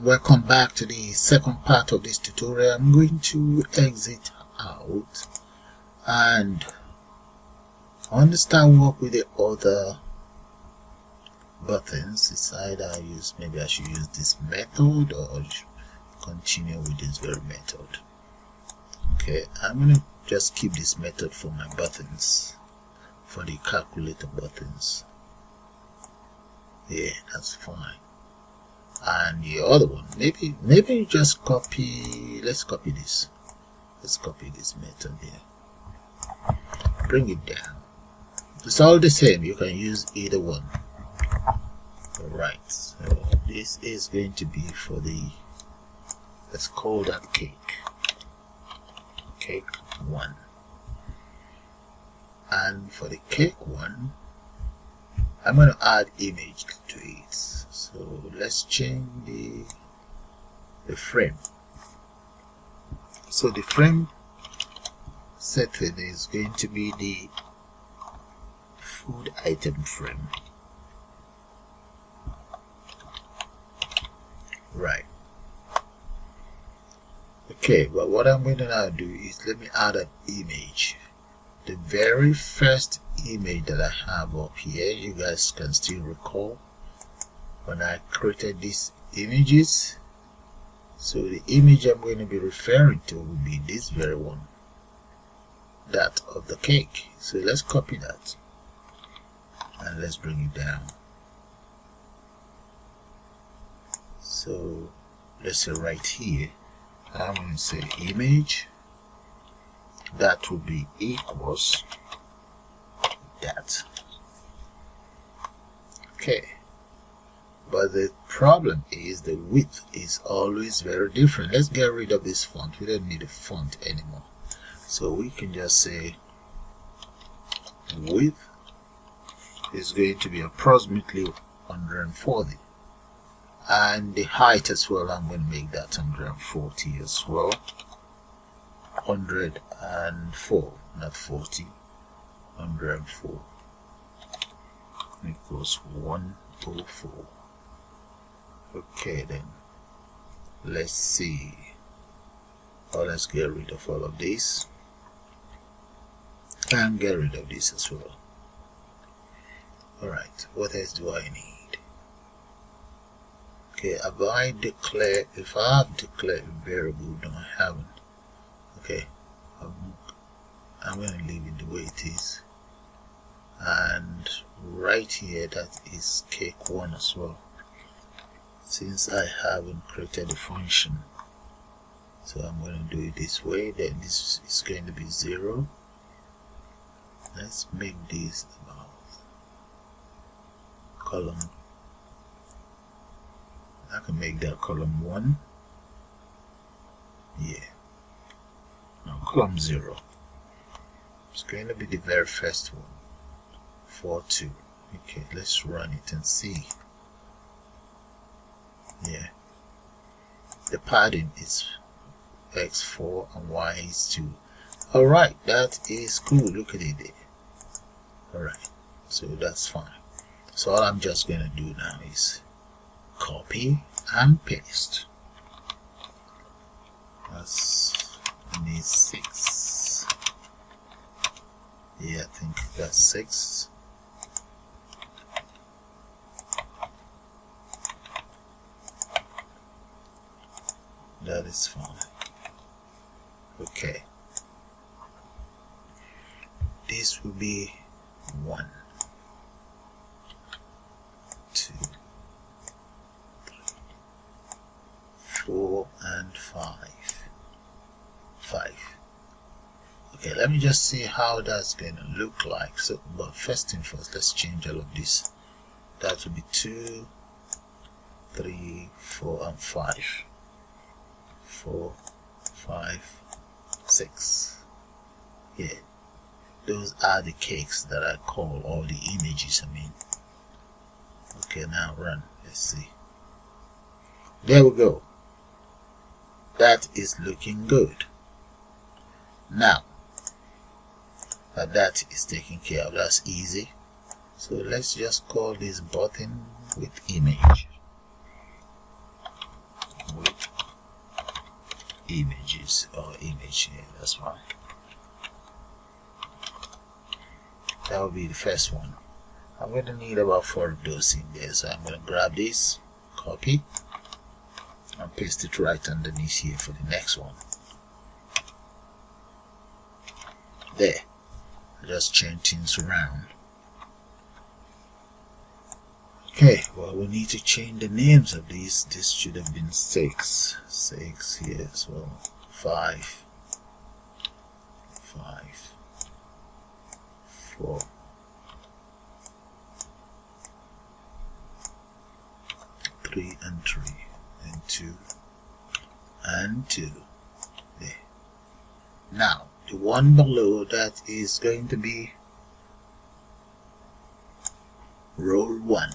Welcome back to the second part of this tutorial. I'm going to exit out and understand work with the other buttons. Decide maybe I should use this method or continue with this very method. Okay, I'm going to just keep this method for my buttons, for the calculator buttons. Yeah, that's fine. And the other one, maybe just copy. Let's copy this. Let's copy this method here. Bring it down. It's all the same. You can use either one. Alright, so this is going to be for the, let's call that cake 1. And for the cake 1, I'm going to add image to it. So let's change the frame. So the frame setting is going to be the food item frame. Right. Okay, but what I'm going to now do is let me add an image. The very first image that I have up here, you guys can still recall when I created these images. So the image I'm going to be referring to will be this very one, that of the cake. So let's copy that and let's bring it down. So let's say right here, I'm going to say image, that will be equals that. Okay, but the problem is the width is always very different. Let's get rid of this font. We don't need a font anymore, so we can just say width is going to be approximately 140, and the height as well, I'm going to make that 140 as well. 104, not 40, 104 equals 104. Okay, then let's see. Let's get rid of all of this and get rid of this as well. Alright, what else do I need? Okay, if I have declared a variable, no, I haven't. Okay, I'm going to leave it the way it is, and right here that is cake 1 as well, since I haven't created a function. So I'm going to do it this way. Then this is going to be 0. Let's make this about column. I can make that column 1. Yeah. Now column 0. It's going to be the very first one. 42. Okay, let's run it and see. Yeah. The padding is x4 and y is 2. Alright, that is cool. Look at it there. Alright, so that's fine. So all I'm just going to do now is copy and paste. That's need 6. Yeah, I think that's 6. That is fine. Okay. This will be 1, 2, 3, 4, and 5. 5. Okay, let me just see how that's going to look like. So, but first thing first, let's change all of this. That will be 2, 3, 4, and 5. 4, 5, 6. Yeah, those are the cakes that I call, all the images I mean. Okay, now run. Let's see. There we go. That is looking good. Now that is taken care of, that's easy. So let's just call this button with image. images or image here. That's fine. That will be the first one. I'm going to need about 4 of those in there, so I'm going to grab this, copy, and paste it right underneath here for the next one. There. Just change things around. Okay, well, we need to change the names of these. This should have been 6 here as well. 5, 4, 3 and 3 and 2 and 2. There. Now the one below that is going to be roll 1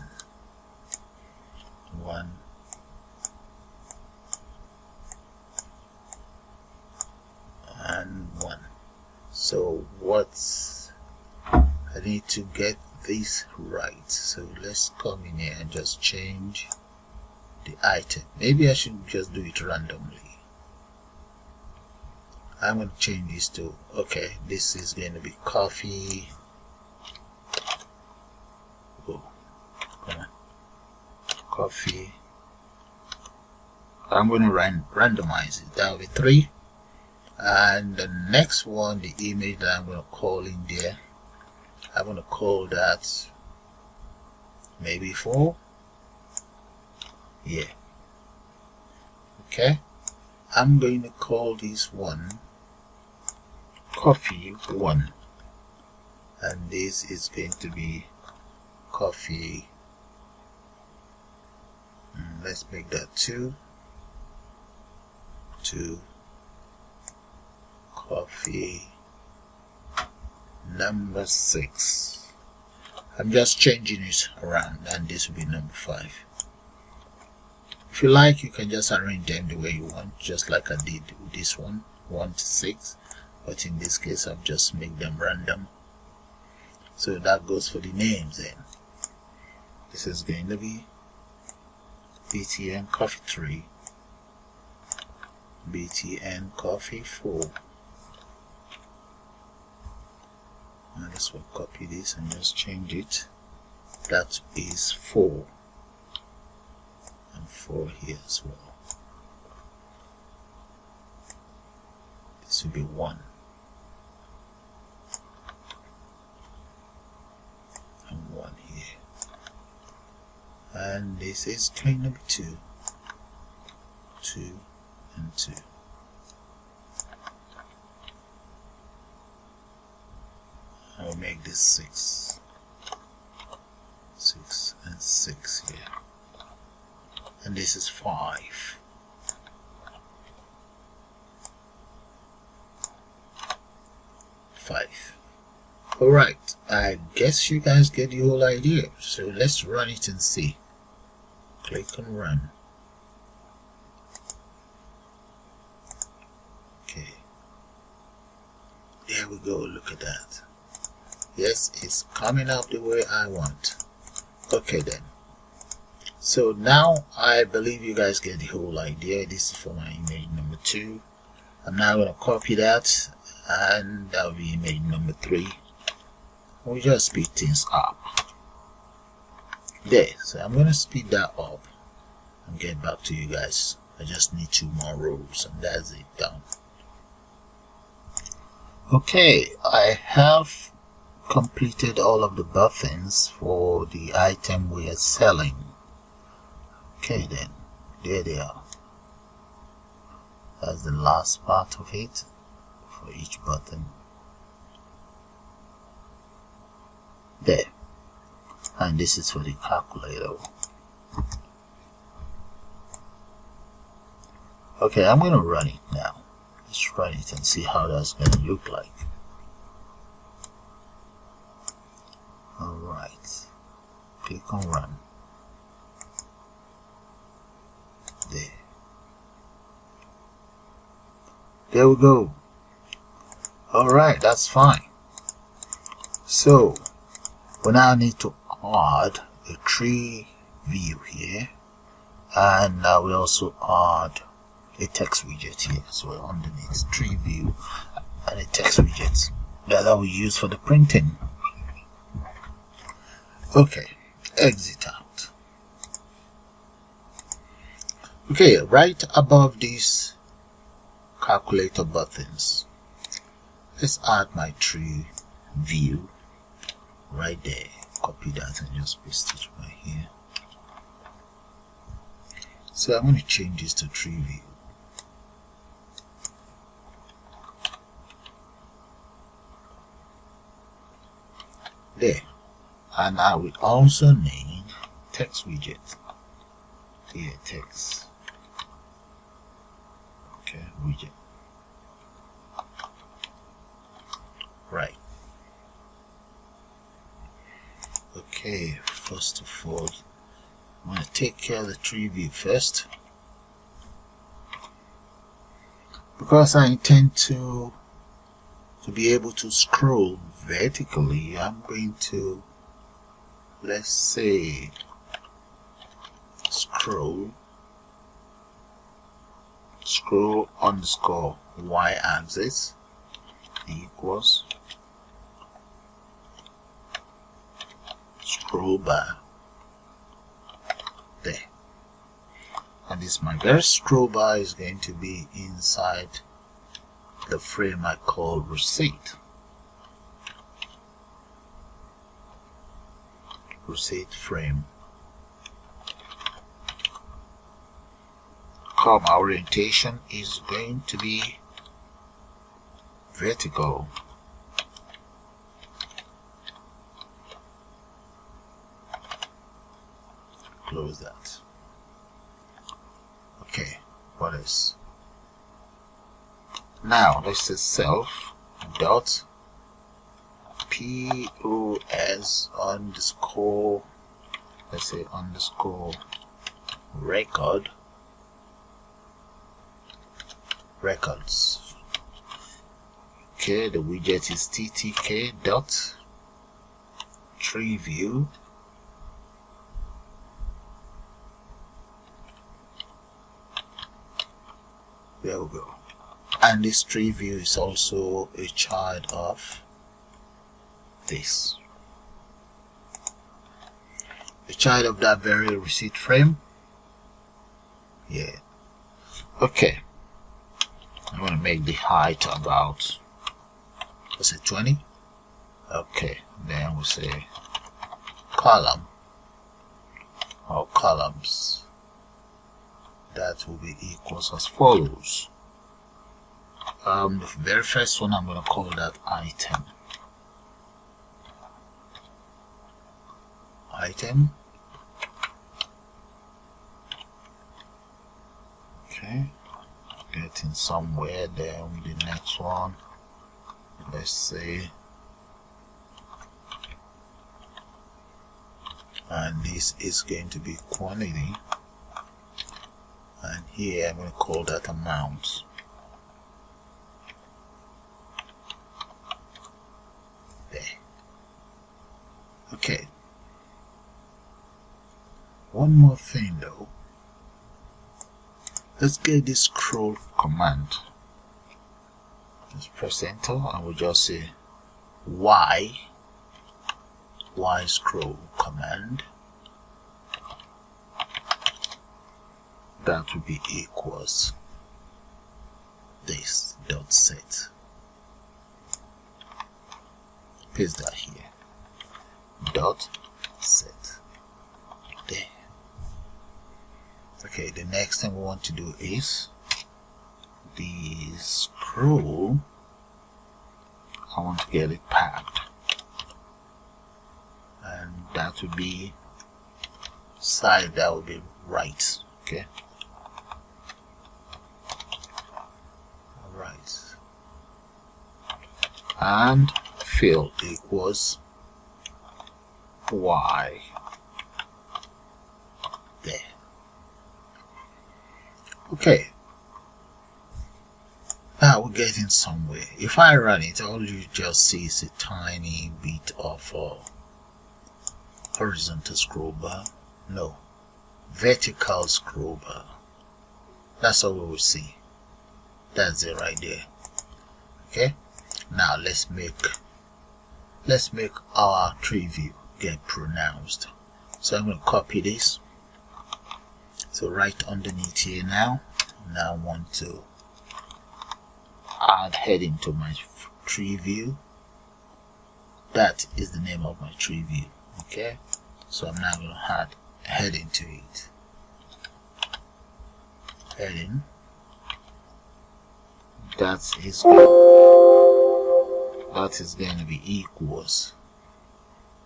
and 1. So what's I need to get this right, so let's come in here and just change the item. Maybe I should just do it randomly. I'm going to change this to, okay, this is going to be coffee. Oh, come on. Coffee. I'm going to randomize it. That will be 3. And the next one, the image that I'm going to call in there, I'm going to call that maybe 4. Yeah. Okay. I'm going to call this one coffee 1, and this is going to be coffee. Let's make that 2 coffee number 6. I'm just changing it around, and this will be number 5. If you like, you can just arrange them the way you want, just like I did with this one, 1 to 6. But in this case, I've just made them random. So that goes for the names then. This is going to be BTN Coffee 3, BTN Coffee 4. Now let's copy this and just change it. That is 4. And 4 here as well. This will be 1. And 1 here. And this is going to be 2. 2 and 2. I'll make this 6. 6 and 6 here. And this is 5. 5. Alright, I guess you guys get the whole idea. So let's run it and see. Click on run. Okay. There we go, look at that. Yes, it's coming up the way I want. Okay then. So now I believe you guys get the whole idea. This is for my image number 2. I'm now going to copy that, and that will be image number 3. We'll just speed things up. There, so I'm going to speed that up and get back to you guys. I just need 2 more rows and that's it, done. Okay, I have completed all of the buttons for the item we are selling. Okay then, there they are. That's the last part of it for each button. There. And this is for the calculator. Okay, I'm going to run it now. Let's run it and see how that's going to look like. Alright. Click on run. There. There we go. Alright, that's fine. So we now need to add a tree view here, and we also add a text widget here as well underneath Treeview, and a text widget that we use for the printing. Okay, exit out. Okay, right above these calculator buttons, let's add my Treeview right there. Copy that and just paste it right here. So I'm going to change this to Treeview. There. And I will also name text widget. Here, text. Okay, widget. Right. Okay, first of all, I'm going to take care of the Treeview first, because I intend to be able to scroll vertically. I'm going to, let's say, scroll underscore y-axis equals scroll bar there. And this, my very scroll bar is going to be inside the frame I call receipt. Receipt frame. Column orientation is going to be vertical. Close that. Okay, what else? Now let's say self dot pos underscore, let's say underscore records. Okay, the widget is ttk dot Treeview there we go. And this Treeview is also a child of this, a child of that very receipt frame. Yeah. Okay, I'm going to make the height about, let's say 20. Okay, then we'll say column or columns. That will be equals as follows. The very first one, I'm going to call that item. Okay, getting somewhere. Then the next one, let's say, and this is going to be quantity, and here I'm going to call that amount. There. Okay, one more thing though. Let's get this scroll command. Just press enter and we'll just say y scroll command. That will be equals this dot set. Paste that here. Dot set. There. Okay, the next thing we want to do is the scroll. I want to get it packed, and that would be side, that would be right. Okay, alright, and fill equals y there. Okay, now we're getting somewhere. If I run it, all you just see is a tiny bit of horizontal scroll bar, no, vertical scroll bar. That's all we will see. That's it right there. Okay, now let's make our Treeview get pronounced. So I'm going to copy this. So right underneath here now I want to add heading to my Treeview. That is the name of my Treeview. Okay, so I'm now going to add heading to it. Heading. That is going to be equals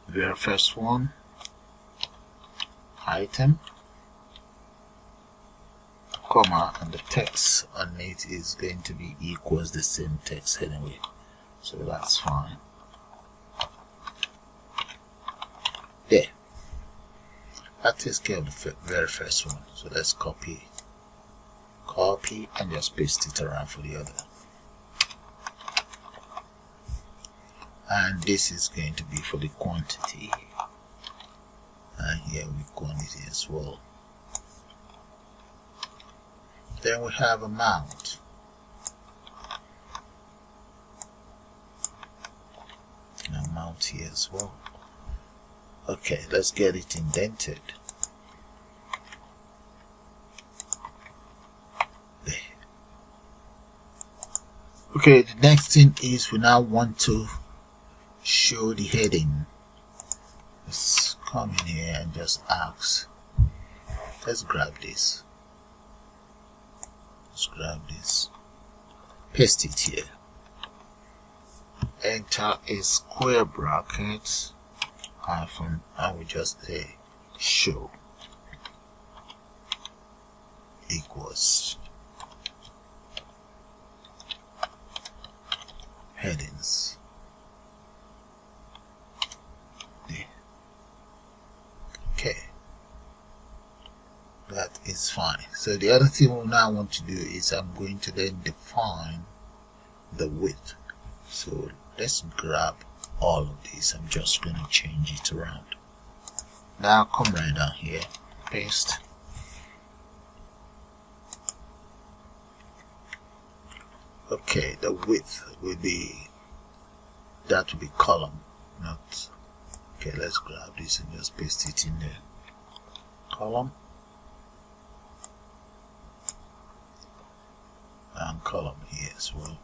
the very first one, item, comma, and the text on it is going to be equals the same text anyway, so that's fine. There, that takes care of the very first one. So let's copy and just paste it around for the other. And this is going to be for the quantity, and here with quantity as well. Then we have amount. Amount here as well. Okay, let's get it indented. There. Okay, the next thing is we now want to show the heading. Let's come in here and just ask. Let's grab this. Paste it here. Enter a square bracket hyphen, and we just say show equals headings. There. Okay, that is fine. So the other thing we now want to do is I'm going to then define the width. So let's grab all of these. I'm just going to change it around. Now come right down here, paste. Okay, the width will be, that will be column, not. Okay, let's grab this and just paste it in there. Column and column here as well.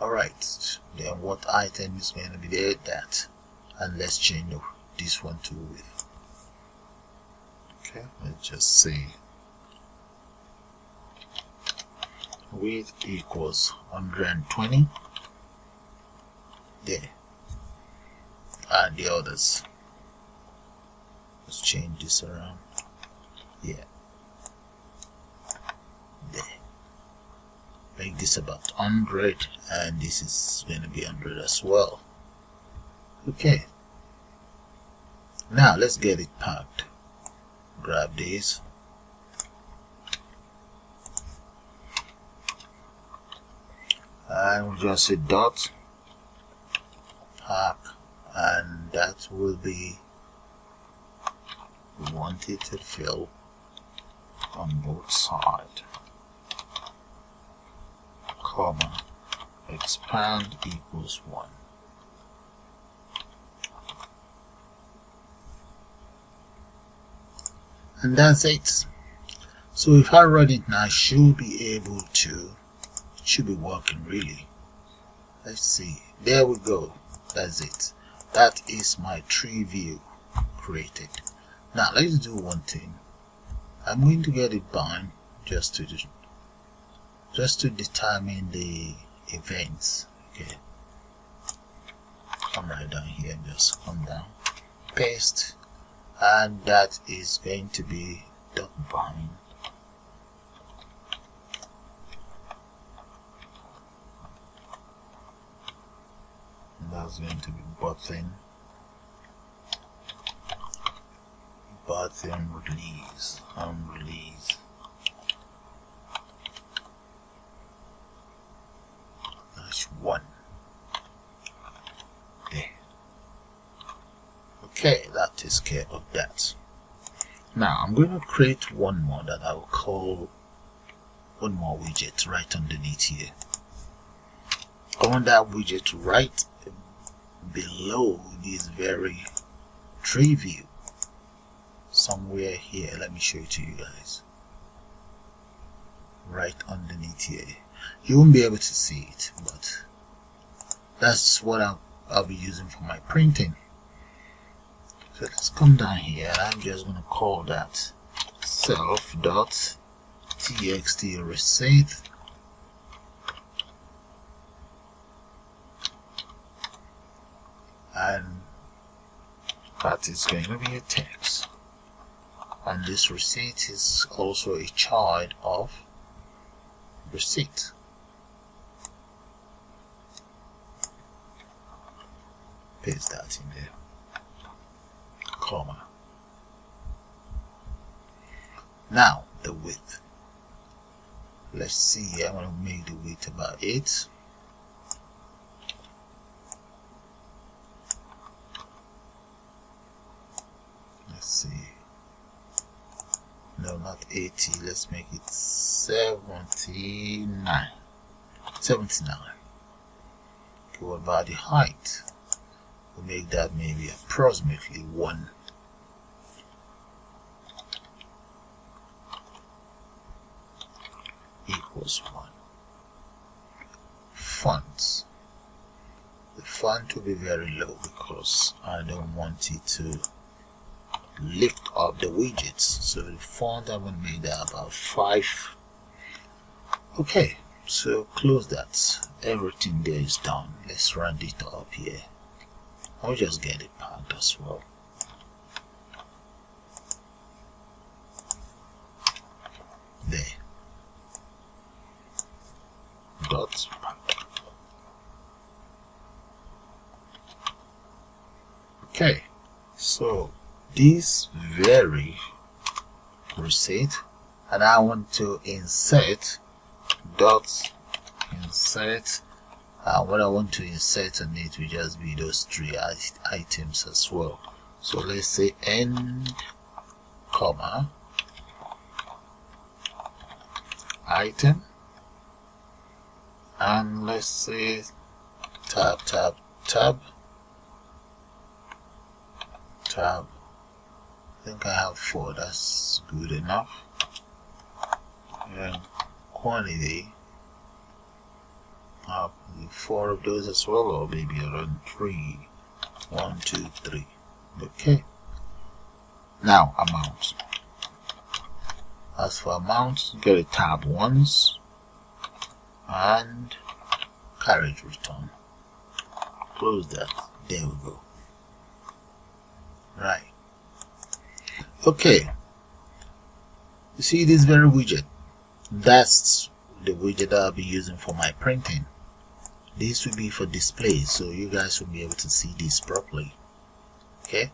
Alright, then what item is going to be there? That. And let's change this one to width. Okay, let's just say width equals 120. There. And the others. Let's change this around. Yeah. There. Make this about 100, and this is going to be 100 as well. Okay, now let's get it packed. Grab this, and we'll just say dot pack, and that will be, we want it to fill on both sides. Comma, expand equals 1. And that's it. So if I run it now, I should be able to, it should be working really. Let's see. There we go. That's it. That is my Treeview created. Now let's do one thing. I'm going to get it bound just to determine the events. Okay, come right down here and just come down, paste, and that is going to be dot bind. And that's going to be button release and release. One there. Okay, that takes care of that. Now I'm going to create one more that I will call one more widget right underneath here. I want that widget right below this very Treeview, somewhere here. Let me show it to you guys. Right underneath here. You won't be able to see it, but that's what I'll be using for my printing. So let's come down here. I'm just going to call that self.txt receipt. And that is going to be a text. And this receipt is also a child of receipt. Paste that in there. Comma. Now the width. Let's see. I'm going to make the width about 8. Let's see. No, not 80. Let's make it 79. 79. Okay, what about the height? We'll make that maybe approximately 1. Equals 1. Fonts. The font will be very low because I don't want it to lift up the widgets. So the font, I'm going to make that about 5. Okay, so close that. Everything there is done. Let's round it up here. I'll just get it packed as well. There. Dots pack. Okay, so this very receipt, and I want to insert dots, insert, and what I want to insert on it will just be those 3 items as well. So let's say end, comma, item, and let's say tab, tab, tab, tab. I think I have 4, that's good enough. And quantity, I have 4 of those as well, or maybe around 3. 1, 2, 3. Okay. Now amount. As for amount, get a tab once and carriage return. Close that. There we go. Right. Okay. You see this very widget? That's the widget that I'll be using for my printing. This will be for display, so you guys will be able to see this properly. Okay.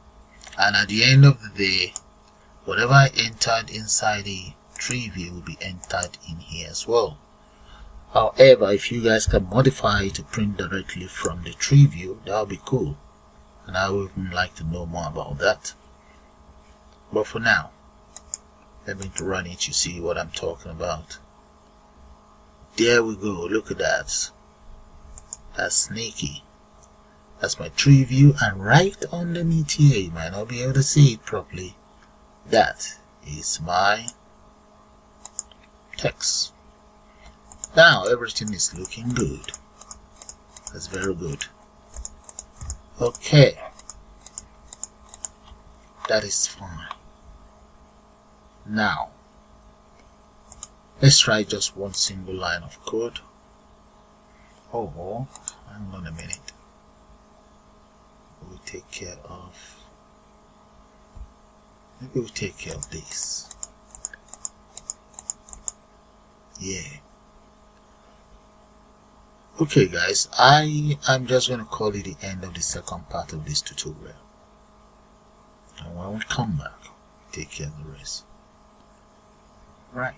And at the end of the day, whatever I entered inside the Treeview will be entered in here as well. However, if you guys can modify it to print directly from the Treeview, that would be cool. And I would even like to know more about that. But for now, let me run it, you see what I'm talking about. There we go, look at that. That's sneaky. That's my Treeview, and right underneath here, you might not be able to see it properly, that is my text. Now everything is looking good. That's very good. Okay, that is fine. Now let's try just one single line of code. Oh, hang on a minute. We'll take care of, maybe we'll take care of this. Yeah. Okay guys, I'm just going to call it the end of the second part of this tutorial. And when we come back, take care of the rest. Right.